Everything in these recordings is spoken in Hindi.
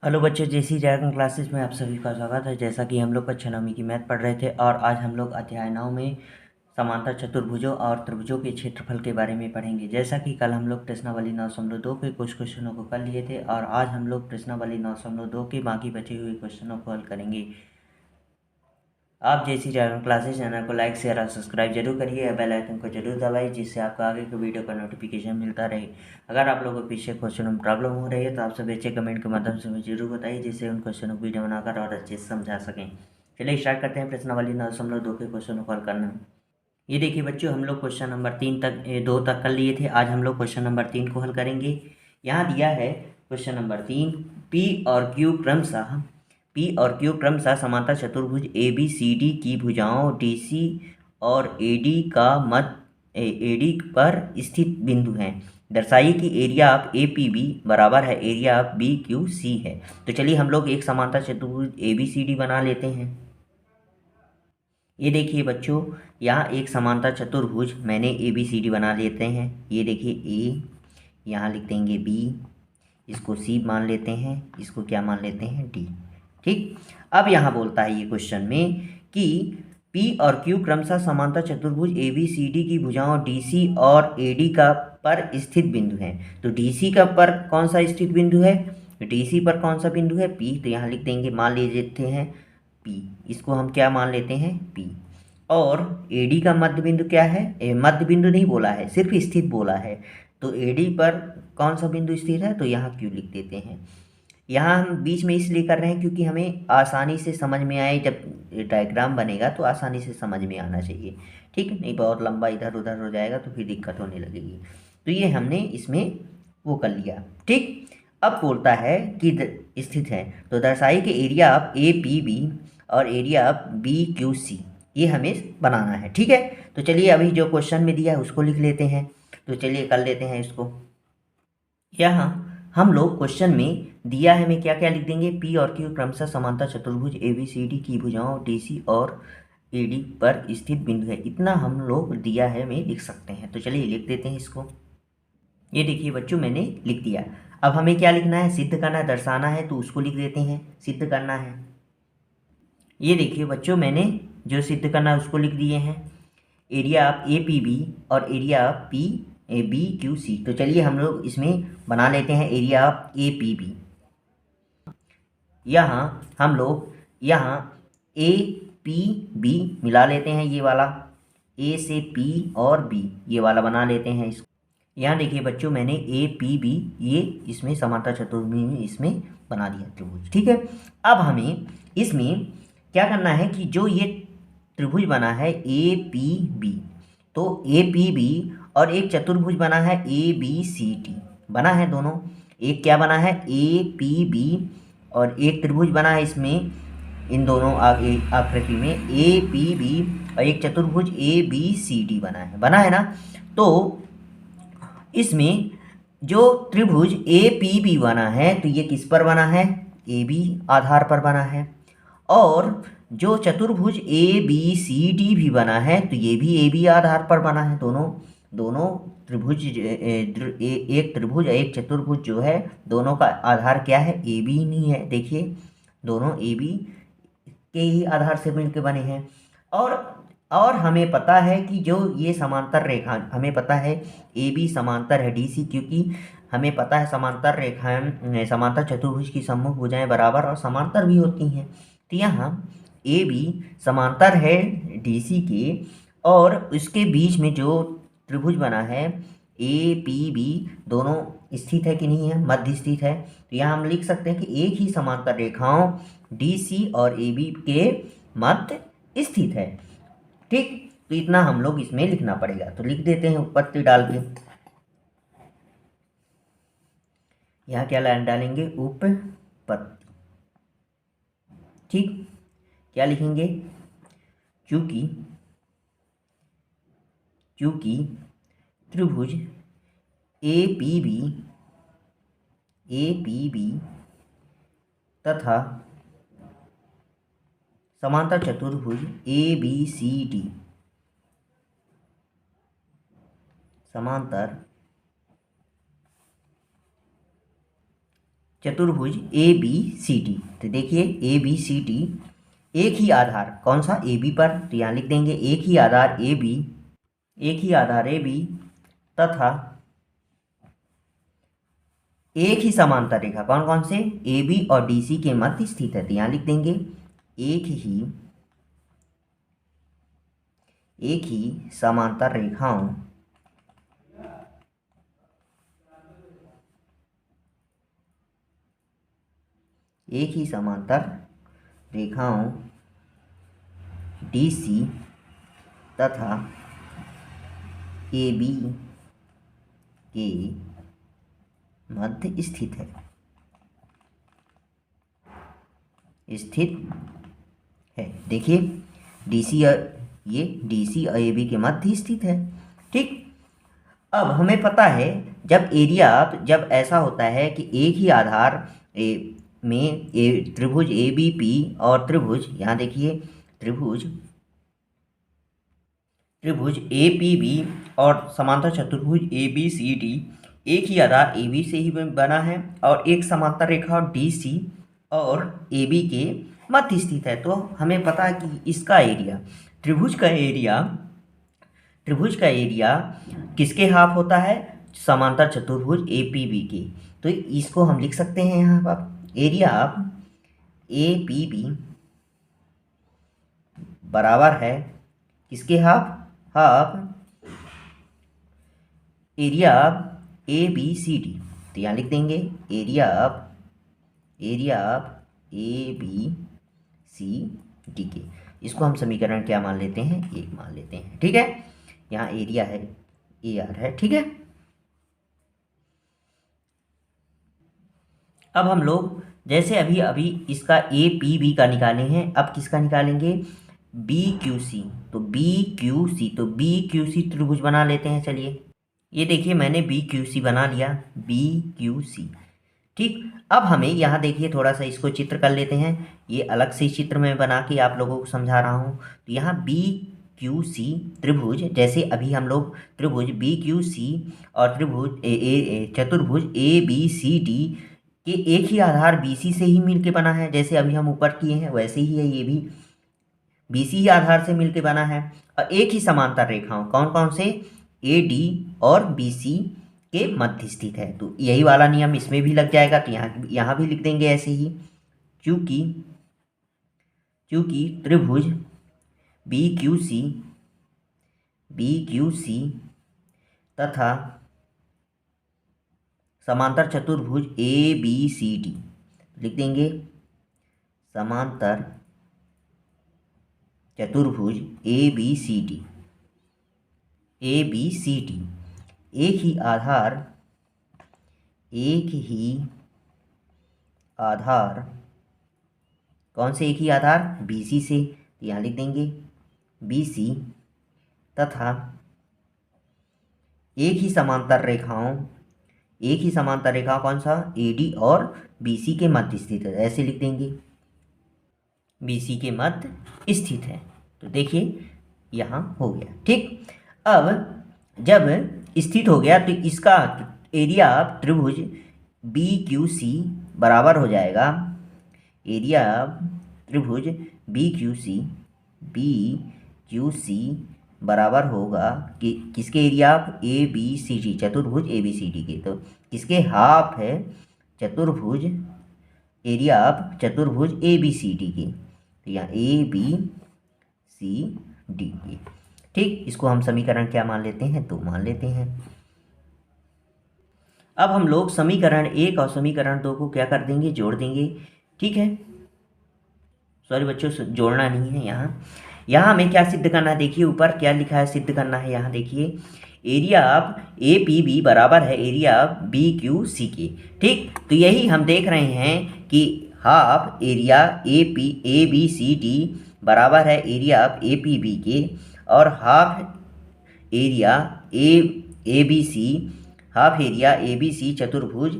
हेलो बच्चों, जैसी ड्रैगन क्लासेस में आप सभी का स्वागत है। जैसा कि हम लोग कक्षा नौवीं की मैथ पढ़ रहे थे और आज हम लोग अध्याय 9 में समांतर चतुर्भुजों और त्रिभुजों के क्षेत्रफल के बारे में पढ़ेंगे। जैसा कि कल हम लोग प्रश्नावली 9.2 के कुछ क्वेश्चनों को कर लिए थे और आज हम लोग प्रश्नावली 9.2 के बाकी बचे हुए क्वेश्चनों को हल करेंगे। आप जैसी ड्रैगन क्लासेस चैनल को लाइक शेयर और सब्सक्राइब जरूर करिए और बेल आइकन को जरूर दबाइए, जिससे आपको आगे के वीडियो का नोटिफिकेशन मिलता रहे। अगर आप लोगों को पीछे क्वेश्चन में प्रॉब्लम हो रही है तो आप सभी अच्छे कमेंट के माध्यम से मुझे जरूर बताइए, जिससे उन क्वेश्चनों को वीडियो बनाकर और अच्छे से समझा सकें। चलिए स्टार्ट करते हैं प्रश्नावली 9.2 के क्वेश्चनों को हल करना। ये देखिए बच्चों, हम लोग क्वेश्चन नंबर 2 तक कर लिए थे। आज हम लोग क्वेश्चन नंबर 3 को हल करेंगे। यहाँ दिया है क्वेश्चन नंबर 3, P और Q क्रमशः समांतर चतुर्भुज ABCD की भुजाओं DC और AD पर स्थित बिंदु हैं। दर्शाइए कि एरिया ऑफ APB बराबर है एरिया ऑफ BQC है। तो चलिए हम लोग एक समांतर चतुर्भुज ABCD बना लेते हैं। ये देखिए बच्चों, यहाँ एक समांतर चतुर्भुज मैंने ABCD बना लेते हैं। ये देखिए A, यहाँ लिख देंगे B, इसको C मान लेते हैं, इसको क्या मान लेते हैं D। ठीक, अब यहाँ बोलता है ये क्वेश्चन में कि P और Q क्रमशः समांतर चतुर्भुज ABCD की भुजाओं DC और AD का पर स्थित बिंदु है। तो DC का पर कौन सा स्थित बिंदु है? DC पर कौन सा बिंदु है? P। तो यहाँ लिख देंगे, मान लेते हैं P, इसको हम क्या मान लेते हैं P। और AD का मध्य बिंदु क्या है? मध्य बिंदु नहीं बोला है, सिर्फ स्थित बोला है। तो AD पर कौन सा बिंदु स्थित है? तो यहाँ Q लिख देते हैं। यहाँ हम बीच में इसलिए कर रहे हैं क्योंकि हमें आसानी से समझ में आए, जब डायग्राम बनेगा तो आसानी से समझ में आना चाहिए। ठीक, नहीं बहुत लंबा इधर उधर हो जाएगा तो फिर दिक्कत होने लगेगी। तो ये हमने इसमें वो कर लिया। ठीक, अब बोलता है कि स्थित है, तो दर्शाइए कि एरिया ऑफ APB और एरिया ऑफ BQC ये हमें बनाना है। ठीक है, तो चलिए अभी जो क्वेश्चन में दिया है उसको लिख लेते हैं। तो चलिए कर लेते हैं इसको। यहाँ हम लोग क्वेश्चन में दिया है, हमें क्या क्या लिख देंगे? P और Q क्रमशः समांतर चतुर्भुज ABCD की भुजाओं DC और AD पर स्थित बिंदु है। इतना हम लोग दिया है, हमें लिख सकते हैं। तो चलिए लिख देते हैं इसको। ये देखिए बच्चों, मैंने लिख दिया। अब हमें क्या लिखना है? सिद्ध करना है, दर्शाना है, तो उसको लिख देते हैं। सिद्ध करना है। ये देखिए बच्चों, मैंने जो सिद्ध करना है उसको लिख दिए हैं। एरिया ऑफ APB और एरिया ऑफ BQC। तो चलिए हम लोग इसमें बना लेते हैं एरिया ऑफ APB। यहाँ हम लोग यहाँ APB मिला लेते हैं, ये वाला A से P और B ये वाला बना लेते हैं इसको। यहाँ देखिए बच्चों, मैंने APB ये इसमें समांतर चतुर्भुज में इसमें बना दिया त्रिभुज। ठीक है, अब हमें इसमें क्या करना है कि जो ये त्रिभुज बना है APB, तो APB और एक चतुर्भुज बना है ABCD बना है दोनों। एक क्या बना है? APB और एक त्रिभुज बना है इसमें, इन दोनों आकृति में APB और एक चतुर्भुज ABCD बना है ना। तो इसमें जो त्रिभुज APB बना है तो ये किस पर बना है? AB आधार पर बना है। और जो चतुर्भुज ABCD भी बना है तो ये भी AB आधार पर बना है। दोनों त्रिभुज, एक त्रिभुज एक चतुर्भुज जो है, दोनों का आधार क्या है? AB नहीं है। देखिए दोनों AB के ही आधार से मिलकर बने हैं। और हमें पता है कि जो ये समांतर रेखा, हमें पता है AB समांतर है DC, क्योंकि हमें पता है समांतर रेखाएं, समांतर चतुर्भुज की सम्मुख भुजाएं बराबर और समांतर भी होती हैं। तो यहाँ AB समांतर है DC के, और उसके बीच में जो त्रिभुज बना है APB, दोनों स्थित है कि नहीं है? मध्य स्थित है। तो यहाँ हम लिख सकते हैं कि एक ही समांतर रेखाओं DC और AB के मध्य स्थित है। ठीक, तो इतना हम लोग इसमें लिखना पड़ेगा। तो लिख देते हैं उत्पत्ति डाल के। यहाँ क्या लाइन डालेंगे? उपपत्ति। ठीक, क्या लिखेंगे? चूंकि त्रिभुज APB तथा समांतर चतुर्भुज ABCD समांतर चतुर्भुज ए बी सी डी। तो देखिए ए बी सी डी एक ही आधार कौन सा ए बी पर, तो यहाँ लिख देंगे एक ही आधार ए बी, एक ही आधार ए बी तथा एक ही समांतर रेखा कौन कौन से ए बी और डी सी के मध्य स्थित है। तो यहाँ लिख देंगे एक ही समांतर रेखाओं एक ही समांतर रेखाओं डी सी तथा ए बी के मध्य स्थित है, देखिए डीसी ये डीसी और ए बी के मध्य स्थित है। ठीक, अब हमें पता है जब ऐसा होता है कि एक ही आधार में त्रिभुज ए बी पी और त्रिभुज, यहाँ देखिए त्रिभुज ए पी बी और समांतर चतुर्भुज ए बी सी डी एक ही आधार ए बी से ही बना है और एक समांतर रेखा डी सी और ए बी के मध्य स्थित है। तो हमें पता है कि इसका एरिया त्रिभुज का एरिया किसके हाफ होता है, समांतर चतुर्भुज ए पी बी के। तो इसको हम लिख सकते हैं यहाँ पर area of A P B बराबर है किसके half area of A B C D. तो यहाँ लिख देंगे area of A B C D के। इसको हम समीकरण क्या मान लेते हैं, एक मान लेते हैं। ठीक है, यहाँ एरिया है ए आर है। ठीक है, अब हम लोग जैसे अभी इसका ए पी बी का निकाले हैं, अब किसका निकालेंगे बी क्यू सी। तो बी क्यू सी त्रिभुज बना लेते हैं। चलिए ये देखिए मैंने बी क्यू सी बना लिया, बी क्यू सी। ठीक, अब हमें यहाँ देखिए थोड़ा सा इसको चित्र कर लेते हैं, ये अलग से चित्र में बना के आप लोगों को समझा रहा हूँ। तो यहाँ बी क्यू सी त्रिभुज, जैसे अभी हम लोग त्रिभुज बी क्यू सी और त्रिभुज चतुर्भुज ए बी सी डी के एक ही आधार बी सी से ही मिलके बना है, जैसे अभी हम ऊपर किए हैं वैसे ही है, ये भी बी सी ही आधार से मिलके बना है। और एक ही समांतर रेखाओं कौन कौन से ए डी और बी सी के मध्य स्थित है। तो यही वाला नियम इसमें भी लग जाएगा। तो यहाँ भी लिख देंगे ऐसे ही, चूँकि त्रिभुज बी क्यू सी तथा समांतर चतुर्भुज ए बी सी डी, लिख देंगे समांतर चतुर्भुज ए बी सी डी एक ही आधार कौन से एक ही आधार बी सी से, यहाँ लिख देंगे बी सी तथा एक ही समांतर रेखाओं कौन सा ए डी और बी सी के मध्य स्थित है, ऐसे लिख देंगे बी सी के मध्य स्थित है। तो देखिए यहाँ हो गया। ठीक, अब जब स्थित हो गया तो इसका एरिया त्रिभुज बी क्यू सी बराबर हो जाएगा, एरिया त्रिभुज बी क्यू सी बराबर होगा कि किसके area of A B C D, चतुर्भुज ए बी सी डी के। तो किसके हाफ है चतुर्भुज एरिया ऑफ चतुर्भुज ए बी सी डी के। तो यहाँ ए बी सी डी के। ठीक, इसको हम समीकरण क्या मान लेते हैं, तो मान लेते हैं। अब हम लोग समीकरण 1 और समीकरण 2 को क्या कर देंगे, जोड़ देंगे। ठीक है, सॉरी बच्चों जोड़ना नहीं है, यहाँ हमें क्या सिद्ध करना है, देखिए ऊपर क्या लिखा है सिद्ध करना है। यहाँ देखिए area of A P B बराबर है area of B Q C के। ठीक, तो यही हम देख रहे हैं कि half area A B C D बराबर है area of A P B के, और half area A B C चतुर्भुज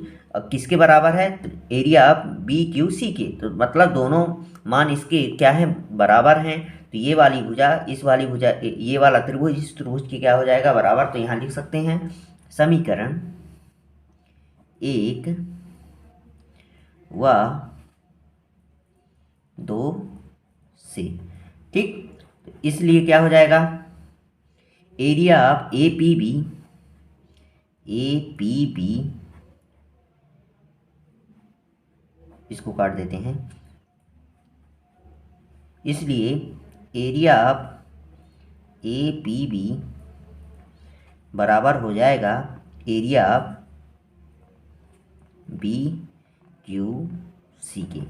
किसके बराबर है, area of B Q C के। तो मतलब दोनों मान इसके क्या है, बराबर हैं। तो ये वाली भुजा इस वाली भुजा, ये वाला त्रिभुज इस त्रिभुज के क्या हो जाएगा, बराबर। तो यहाँ लिख सकते हैं समीकरण 1 व 2 से। ठीक, तो इसलिए क्या हो जाएगा, area of A P B, इसको काट देते हैं, इसलिए area of A P B बराबर हो जाएगा area of B Q C के।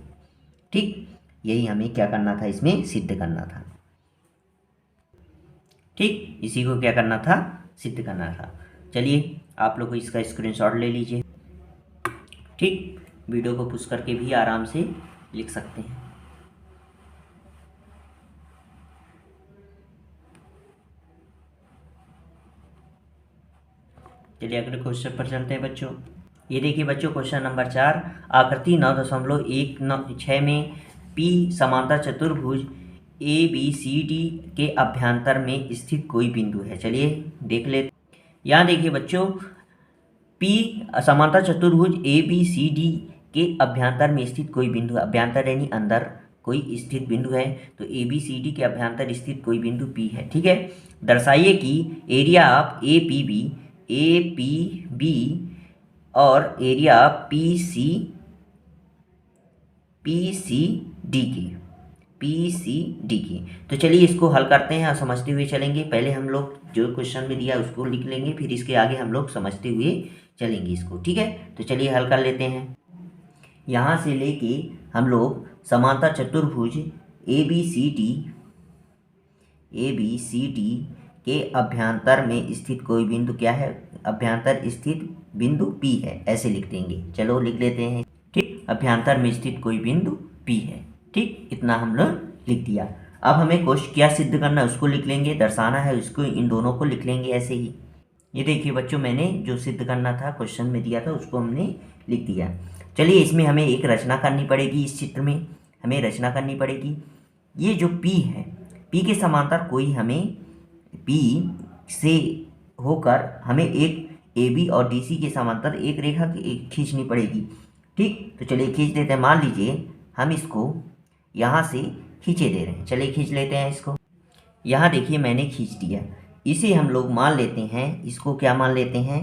ठीक, यही हमें क्या करना था, इसमें सिद्ध करना था। ठीक, इसी को क्या करना था, सिद्ध करना था। चलिए आप लोग इसका स्क्रीनशॉट ले लीजिए। ठीक, वीडियो को पुश करके भी आराम से लिख सकते हैं। चलिए अगले क्वेश्चन पर चलते हैं बच्चों। ये देखिए बच्चों, क्वेश्चन नंबर 4, आकृति 9.196 में पी समांतर चतुर्भुज ए बी सी डी के अभ्यंतर में स्थित कोई बिंदु है। चलिए देख लेते। यहाँ देखिए बच्चों, पी समांतर चतुर्भुज ए बी सी डी के अभ्यंतर में स्थित कोई बिंदु, अभ्यंतर यानी अंदर कोई स्थित बिंदु है, तो ए बी सी डी के अभ्यंतर स्थित कोई बिंदु पी है। ठीक है, दर्शाइए कि area of A P B और एरिया पी सी डी की। तो चलिए इसको हल करते हैं और समझते हुए चलेंगे। पहले हम लोग जो क्वेश्चन में दिया उसको लिख लेंगे, फिर इसके आगे हम लोग समझते हुए चलेंगे इसको। ठीक है, तो चलिए हल कर लेते हैं। यहाँ से लेके हम लोग समांतर चतुर्भुज ए बी सी डी के अभ्यंतर में स्थित कोई बिंदु क्या है, अभ्यंतर स्थित बिंदु P है, ऐसे लिख देंगे। चलो लिख लेते हैं। ठीक, अभ्यंतर में स्थित कोई बिंदु P है। ठीक, इतना हम लोग लिख दिया। अब हमें क्वेश्चन क्या सिद्ध करना है उसको लिख लेंगे, दर्शाना है उसको, इन दोनों को लिख लेंगे ऐसे ही। ये देखिए बच्चों, मैंने जो सिद्ध करना था क्वेश्चन में दिया था उसको हमने लिख दिया। चलिए इसमें हमें एक रचना करनी पड़ेगी, इस चित्र में हमें रचना करनी पड़ेगी। ये जो P है, P के समांतर कोई हमें P से होकर हमें एक AB और DC के समांतर एक रेखा खींचनी पड़ेगी। ठीक, तो चलिए खींच देते हैं। मान लीजिए हम इसको यहाँ से खींचे दे रहे हैं, चलिए खींच लेते हैं इसको। यहाँ देखिए मैंने खींच दिया, इसे हम लोग मान लेते हैं, इसको क्या मान लेते हैं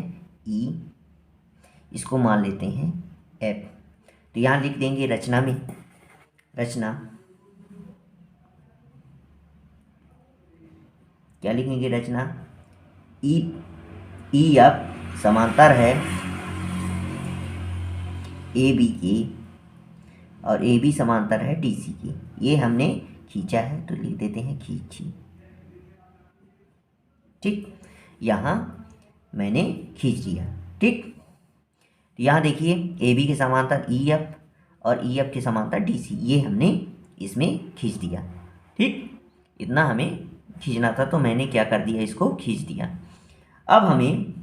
E, इसको मान लेते हैं F। तो यहाँ लिख देंगे रचना में, रचना क्या लिखेंगे, रचना ई एफ समांतर है ए बी के और ए बी समांतर है डी सी के। ये हमने खींचा है तो लिख देते हैं खींची। ठीक, यहाँ मैंने खींच दिया। ठीक, यहाँ देखिए ए बी के समांतर ई एफ और ई एफ के समांतर डी सी, ये हमने इसमें खींच दिया। ठीक, इतना हमें खींचना था तो मैंने क्या कर दिया, इसको खींच दिया। अब हमें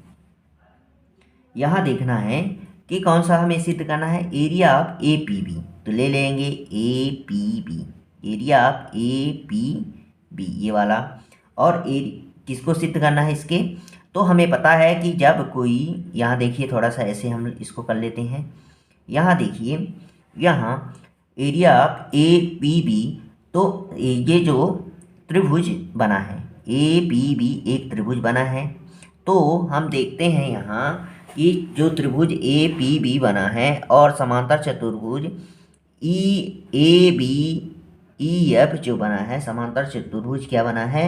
यहाँ देखना है कि कौन सा हमें सिद्ध करना है, area of A P B. तो ले लेंगे A P B, area of A P B ये वाला। और किसको सिद्ध करना है इसके, तो हमें पता है कि जब कोई, यहाँ देखिए थोड़ा सा ऐसे हम इसको कर लेते हैं। यहाँ देखिए, यहाँ area of A P B, तो ये जो त्रिभुज बना है ए पी बी, एक त्रिभुज बना है। तो हम देखते हैं यहाँ कि जो त्रिभुज ए पी बी बना है और समांतर चतुर्भुज ए बी ई एफ जो बना है, समांतर चतुर्भुज क्या बना है,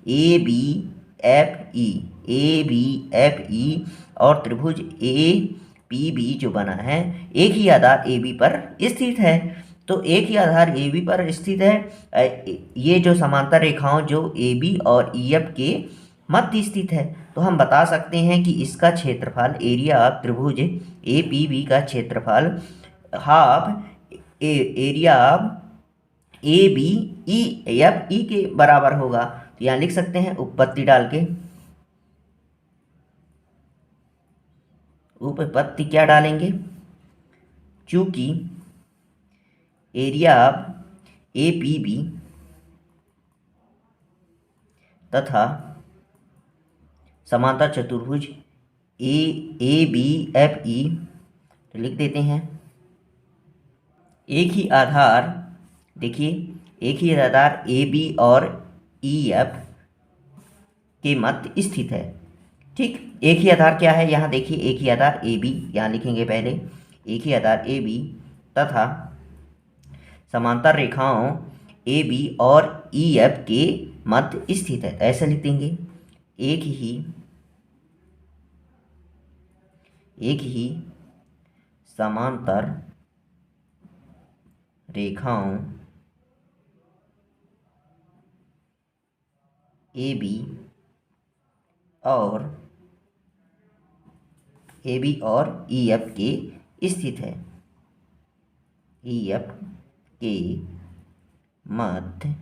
ए बी एफ ई और त्रिभुज ए पी बी जो बना है एक ही आधार ए बी पर स्थित है। तो एक ही आधार ए बी पर स्थित है। ये जो समांतर रेखाओं जो ए बी और ई एफ के मध्य स्थित है, तो हम बता सकते हैं कि इसका क्षेत्रफल, एरिया ऑफ त्रिभुज ए पी बी का क्षेत्रफल half area of A B E F E के बराबर होगा। तो यहाँ लिख सकते हैं उपपत्ति डाल के, उपपत्ति क्या डालेंगे, चूंकि area of A P B तथा समांतर चतुर्भुज ए बी एफ ई, तो लिख देते हैं एक ही आधार, देखिए एक ही आधार ए बी और ई एफ के मध्य स्थित है। ठीक, एक ही आधार क्या है, यहाँ देखिए एक ही आधार ए बी, यहाँ लिखेंगे पहले एक ही आधार ए बी तथा समांतर रेखाओं ए बी और ई एफ के मध्य स्थित है। तो ऐसे लिख देंगे एक ही समांतर रेखाओं ए बी और ई एफ के स्थित है, ई एफ के मध्य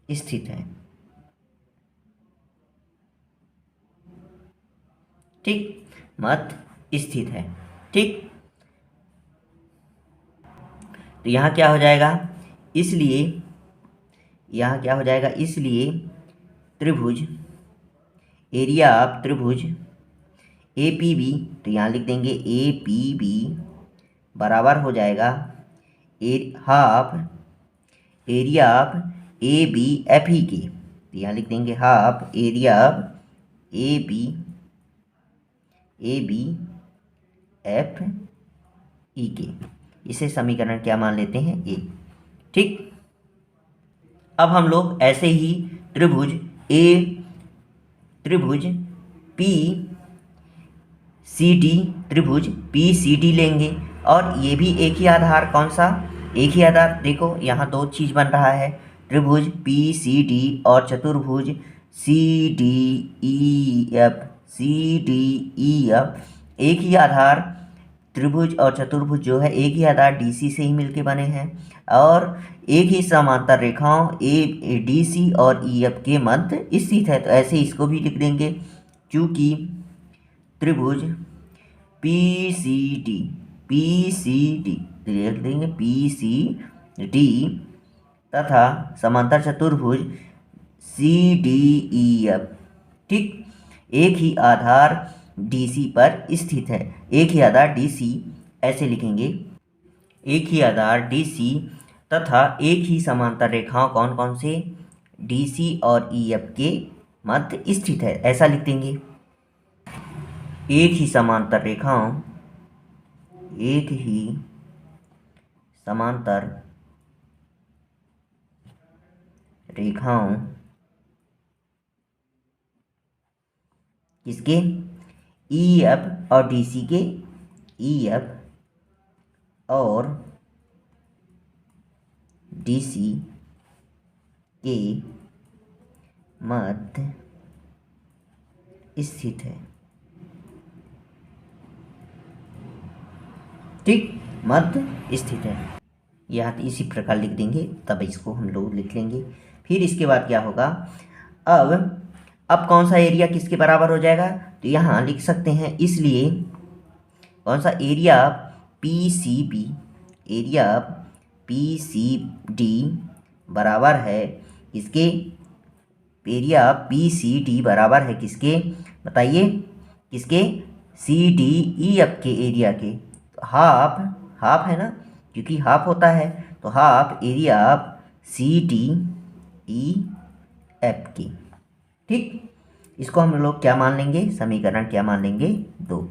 स्थित है। ठीक, मध्य स्थित है। ठीक, तो यहाँ क्या हो जाएगा, इसलिए यहाँ क्या हो जाएगा, इसलिए त्रिभुज, एरिया ऑफ त्रिभुज ए पी बी, तो यहाँ लिख देंगे ए पी बी बराबर हो जाएगा half area of A B F E के, तो यहाँ लिख देंगे half area of A B F E के। इसे समीकरण क्या मान लेते हैं, ए। ठीक, अब हम लोग ऐसे ही त्रिभुज पी सी डी, त्रिभुज पी सी डी लेंगे और ये भी एक ही आधार, कौन सा, एक ही आधार। देखो यहाँ दो चीज़ बन रहा है, त्रिभुज पी सी डी और चतुर्भुज सी डी ई एफ, एक ही आधार त्रिभुज और चतुर्भुज जो है एक ही आधार डीसी से ही मिलके बने हैं और एक ही समांतर रेखाओं ए डीसी और ई एफ के मध्य स्थित है। तो ऐसे इसको भी लिख देंगे, क्योंकि त्रिभुज पी सी डी लिख देंगे पी सी डी तथा समांतर चतुर्भुज सी डी ई एफ, ठीक, एक ही आधार डीसी पर स्थित है। एक ही आधार डीसी, ऐसे लिखेंगे एक ही आधार डीसी तथा एक ही समांतर रेखाओं कौन कौन से, डीसी और ईएफ के मध्य स्थित है, ऐसा लिख देंगे। एक ही समांतर रेखाओं किसके, ईएफ और डीसी के, ईएफ और डीसी के मध्य स्थित है। ठीक, मध्य स्थित है, यह इसी प्रकार लिख देंगे, तब इसको हम लोग लिख लेंगे। फिर इसके बाद क्या होगा, अब कौन सा एरिया किसके बराबर हो जाएगा, तो यहाँ लिख सकते हैं, इसलिए कौन सा एरिया पी सी डी बराबर है किसके, एरिया पी सी डी बराबर है किसके, बताइए, किसके, सी डी ई एफ के एरिया के। तो हाफ है ना, क्योंकि हाफ होता है, तो half area C D E F की। ठीक, इसको हम लोग क्या मान लेंगे, समीकरण क्या मान लेंगे, 2।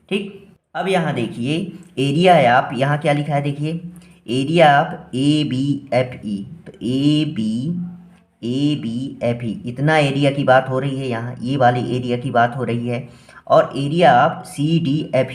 ठीक, अब यहाँ देखिए एरिया आप, यहाँ क्या लिखा है, देखिए area of A B F E, तो ए बी एफ ई, इतना एरिया की बात हो रही है, यहाँ ये वाले एरिया की बात हो रही है। और area of C D F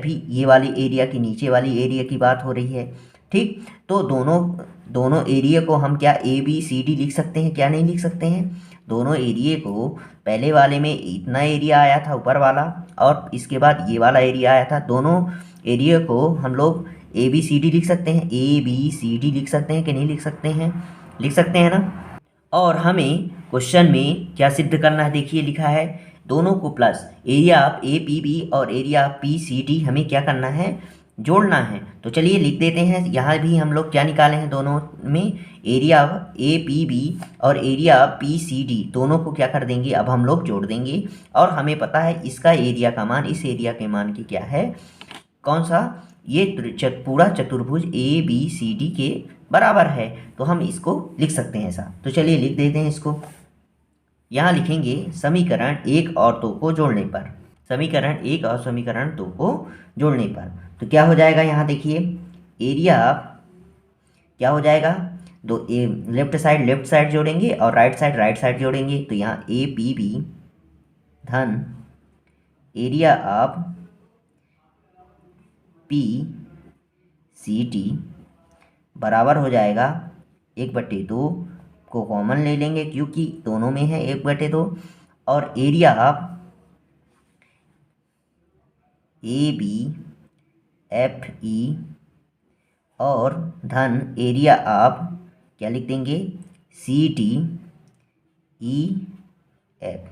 E, ये वाली एरिया की नीचे वाली एरिया की बात हो रही है। ठीक, तो दोनों एरिया को हम क्या ए बी सी डी लिख सकते हैं, क्या नहीं लिख सकते हैं, दोनों एरिया को, पहले वाले में इतना एरिया आया था ऊपर वाला और इसके बाद ये वाला एरिया आया था, दोनों एरिया को हम लोग ए बी सी डी लिख सकते हैं, ए बी सी डी लिख सकते हैं कि नहीं लिख सकते हैं, लिख सकते हैं ना। और हमें क्वेश्चन में क्या सिद्ध करना है, देखिए लिखा है दोनों को plus, area of A P B और area of P C D हमें क्या करना है, जोड़ना है। तो चलिए लिख देते हैं, यहाँ भी हम लोग क्या निकाले हैं, दोनों में area of A P B और area of P C D, दोनों को क्या कर देंगे, अब हम लोग जोड़ देंगे। और हमें पता है इसका एरिया का मान इस एरिया के मान की क्या है, कौन सा, ये पूरा चतुर्भुज ए बी सी डी के बराबर है, तो हम इसको लिख सकते हैं ऐसा। तो चलिए लिख देते हैं इसको। यहाँ लिखेंगे समीकरण 1 और 2 को जोड़ने पर, समीकरण 1 और समीकरण 2 को जोड़ने पर तो क्या हो जाएगा, यहाँ देखिए एरिया क्या हो जाएगा, दो लेफ्ट साइड जोड़ेंगे और राइट साइड जोड़ेंगे, तो यहाँ ए पी बी धन area of P C T बराबर हो जाएगा 1/2 को कॉमन ले लेंगे क्योंकि दोनों में है 1/2, और area of A B F E और धन एरिया ऑफ क्या लिख देंगे सी टी ई एफ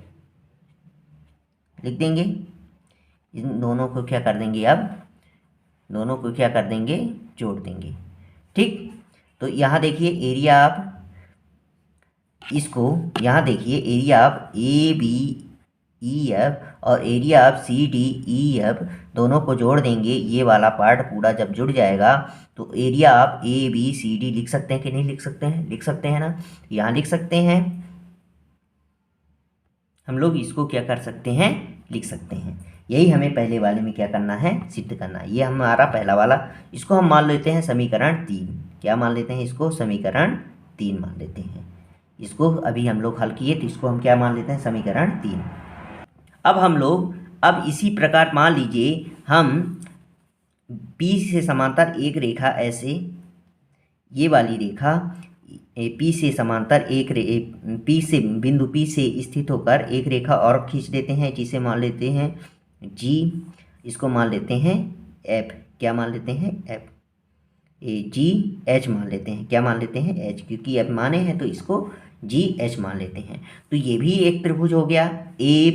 लिख देंगे। इन दोनों को क्या कर देंगे, अब दोनों को क्या कर देंगे, जोड़ देंगे। ठीक, तो यहाँ देखिए एरिया ऑफ, इसको यहाँ देखिए area of A B E F और area of C D E F दोनों को जोड़ देंगे। ये वाला पार्ट पूरा जब जुड़ जाएगा तो area of A B C D लिख सकते हैं कि नहीं लिख सकते हैं, लिख सकते हैं ना, यहाँ लिख सकते हैं हम लोग। इसको क्या कर सकते हैं, लिख सकते हैं। यही हमें पहले वाले में क्या करना है, सिद्ध करना है। ये हमारा पहला वाला, इसको हम मान लेते हैं समीकरण 3। क्या मान लेते हैं इसको, समीकरण 3 मान लेते हैं। इसको अभी हम लोग हल किए तो इसको हम क्या मान लेते हैं, समीकरण 3। अब हम लोग अब इसी प्रकार मान लीजिए हम P से समांतर एक रेखा ऐसे, ये वाली रेखा P से समांतर P से बिंदु P से स्थित होकर एक रेखा और खींच देते हैं जिसे मान लेते हैं G, इसको मान लेते हैं F। क्या मान लेते हैं, F G H मान लेते हैं। क्या मान लेते हैं, H, क्योंकि F माने हैं तो इसको G H मान लेते हैं। तो ये भी एक त्रिभुज हो गया ए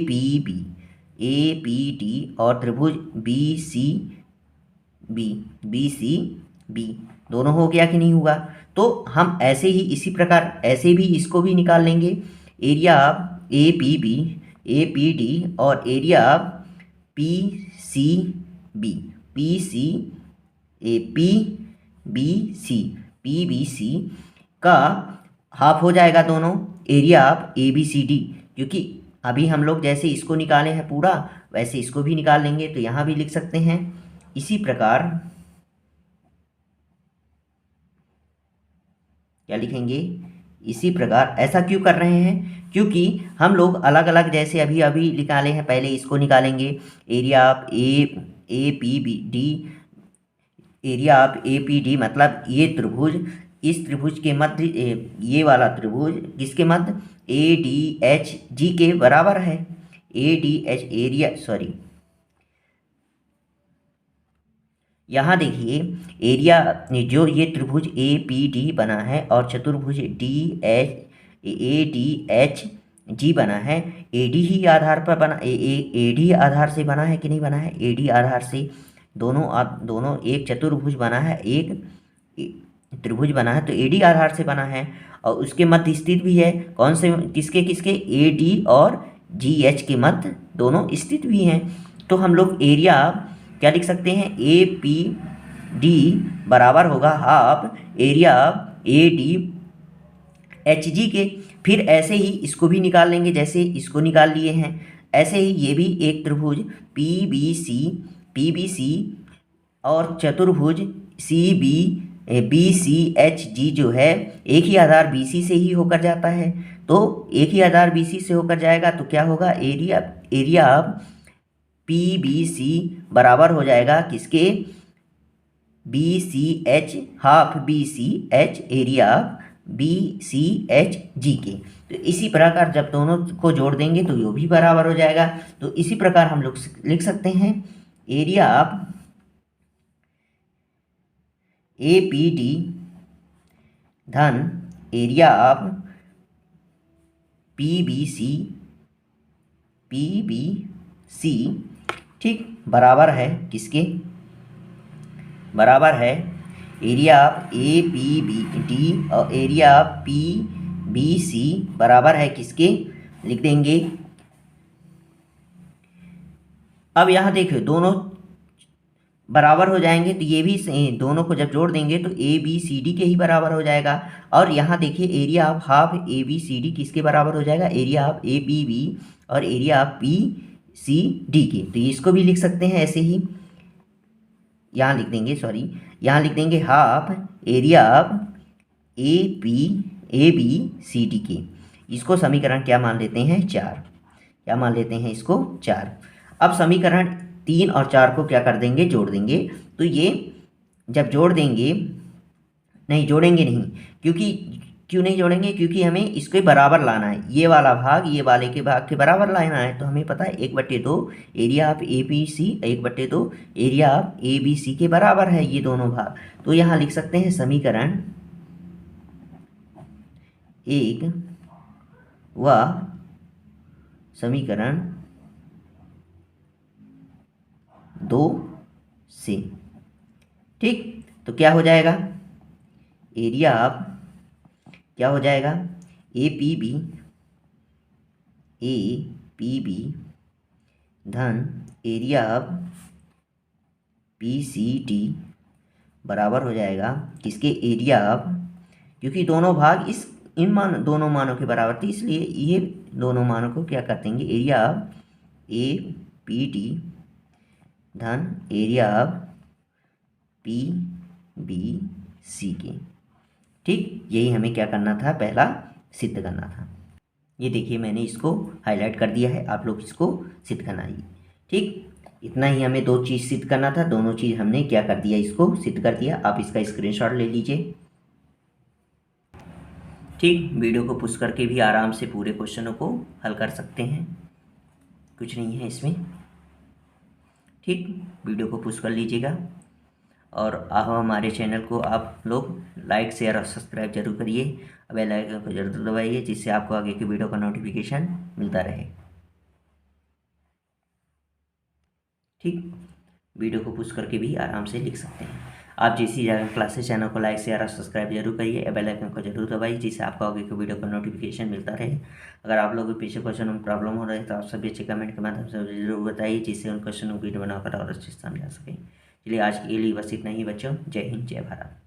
पी डी और त्रिभुज बी सी बी दोनों हो गया कि नहीं हुआ। तो हम ऐसे ही इसी प्रकार ऐसे भी इसको भी निकाल लेंगे। Area of A P D और area of P C B C का हाफ हो जाएगा दोनों area of A B C D, क्योंकि अभी हम लोग जैसे इसको निकाले हैं पूरा वैसे इसको भी निकाल लेंगे। तो यहाँ भी लिख सकते हैं इसी प्रकार, क्या लिखेंगे, इसी प्रकार। ऐसा क्यों कर रहे हैं, क्योंकि हम लोग अलग अलग जैसे अभी निकाले हैं, पहले इसको निकालेंगे area of A P B D, area of A P D मतलब ये त्रिभुज, इस त्रिभुज के मध्य ये वाला त्रिभुज किसके मध्य, ए डी एच जी के बराबर है। ए डी एच एरिया यहाँ देखिए एरिया जो ये त्रिभुज ए पी डी बना है और चतुर्भुज ए डी एच जी बना है, ए डी ही आधार पर बना, ए डी आधार से बना है कि नहीं बना है, ए डी आधार से दोनों एक चतुर्भुज बना है, एक त्रिभुज बना है, तो ए डी आधार से बना है और उसके मध्य स्थित भी है। कौन से, किसके ए डी और जी एच के मध्य दोनों स्थित भी हैं। तो हम लोग एरिया क्या लिख सकते हैं, ए पी डी बराबर होगा half area A D H G के। फिर ऐसे ही इसको भी निकाल लेंगे, जैसे इसको निकाल लिए हैं ऐसे ही ये भी एक त्रिभुज पी बी सी और चतुर्भुज बी सी एच जी जो है एक ही आधार बी सी से ही होकर जाता है। तो एक ही आधार बी सी से होकर जाएगा तो क्या होगा, area of P B C बराबर हो जाएगा किसके, B C H half B C H area B C H G के। तो इसी प्रकार जब दोनों को जोड़ देंगे तो ये भी बराबर हो जाएगा। तो इसी प्रकार हम लोग लिख सकते हैं area of A P D धन area of P B C ठीक बराबर है किसके, बराबर है area of A P B D और area of P B C बराबर है किसके, लिख देंगे। अब यहाँ देखिए दोनों बराबर हो जाएंगे तो ये भी दोनों को जब जोड़ देंगे तो ए बी सी डी के ही बराबर हो जाएगा। और यहाँ देखिए area of half A B C D किसके बराबर हो जाएगा, area of A B B और area of B C D के। तो इसको भी लिख सकते हैं ऐसे ही, यहाँ लिख देंगे, सॉरी यहाँ लिख देंगे half area of A B C D के। इसको समीकरण क्या मान लेते हैं, 4। क्या मान लेते हैं इसको, 4। अब समीकरण 3 और 4 को क्या कर देंगे, जोड़ देंगे। तो ये जब जोड़ देंगे, नहीं जोड़ेंगे नहीं, क्यों नहीं जोड़ेंगे, क्योंकि हमें इसके बराबर लाना है, ये वाला भाग ये वाले के भाग के बराबर लाना है। तो हमें पता है 1/2 area of A B C 1/2 area of A B C के बराबर है ये दोनों भाग। तो यहाँ लिख सकते हैं समीकरण 1 व समीकरण 2 से। ठीक, तो क्या हो जाएगा, एरिया ऑफ क्या हो जाएगा, ए पी बी धन area of P C D बराबर हो जाएगा किसके, एरिया ऑफ, क्योंकि दोनों भाग दोनों मानों के बराबर थे, इसलिए ये दोनों मानों को क्या कर देंगे, area of A P D धन area of P B C के। ठीक, यही हमें क्या करना था, पहला सिद्ध करना था। ये देखिए मैंने इसको हाईलाइट कर दिया है, आप लोग इसको सिद्ध करना है। ठीक, इतना ही हमें 2 चीज़ सिद्ध करना था, दोनों चीज़ हमने क्या कर दिया, इसको सिद्ध कर दिया। आप इसका स्क्रीनशॉट ले लीजिए। ठीक, वीडियो को पुश करके भी आराम से पूरे क्वेश्चनों को हल कर सकते हैं, कुछ नहीं है इसमें। ठीक, वीडियो को पुश कर लीजिएगा और आप हमारे चैनल को आप लोग लाइक शेयर और सब्सक्राइब जरूर करिए, बेल आइकन को जरूर दबाइए, जिससे आपको आगे की वीडियो का नोटिफिकेशन मिलता रहे। ठीक, वीडियो को पुश करके भी आराम से लिख सकते हैं। आप जैसी जगह क्लासेस चैनल को लाइक शेयर और सब्सक्राइब जरूर करिए, बेल आइकन को जरूर दबाइए, जिससे आपको आगे की वीडियो का नोटिफिकेशन मिलता रहे। अगर आप लोगों के पीछे क्वेश्चन में प्रॉब्लम हो रही है तो आप सभी अच्छे कमेंट के माध्यम से जरूर बताइए, जिससे उन क्वेश्चन को वीडियो बनाकर और अच्छे से समझा सकें। चलिए आज के लिए बस इतना ही बच्चों, जय हिंद जय भारत।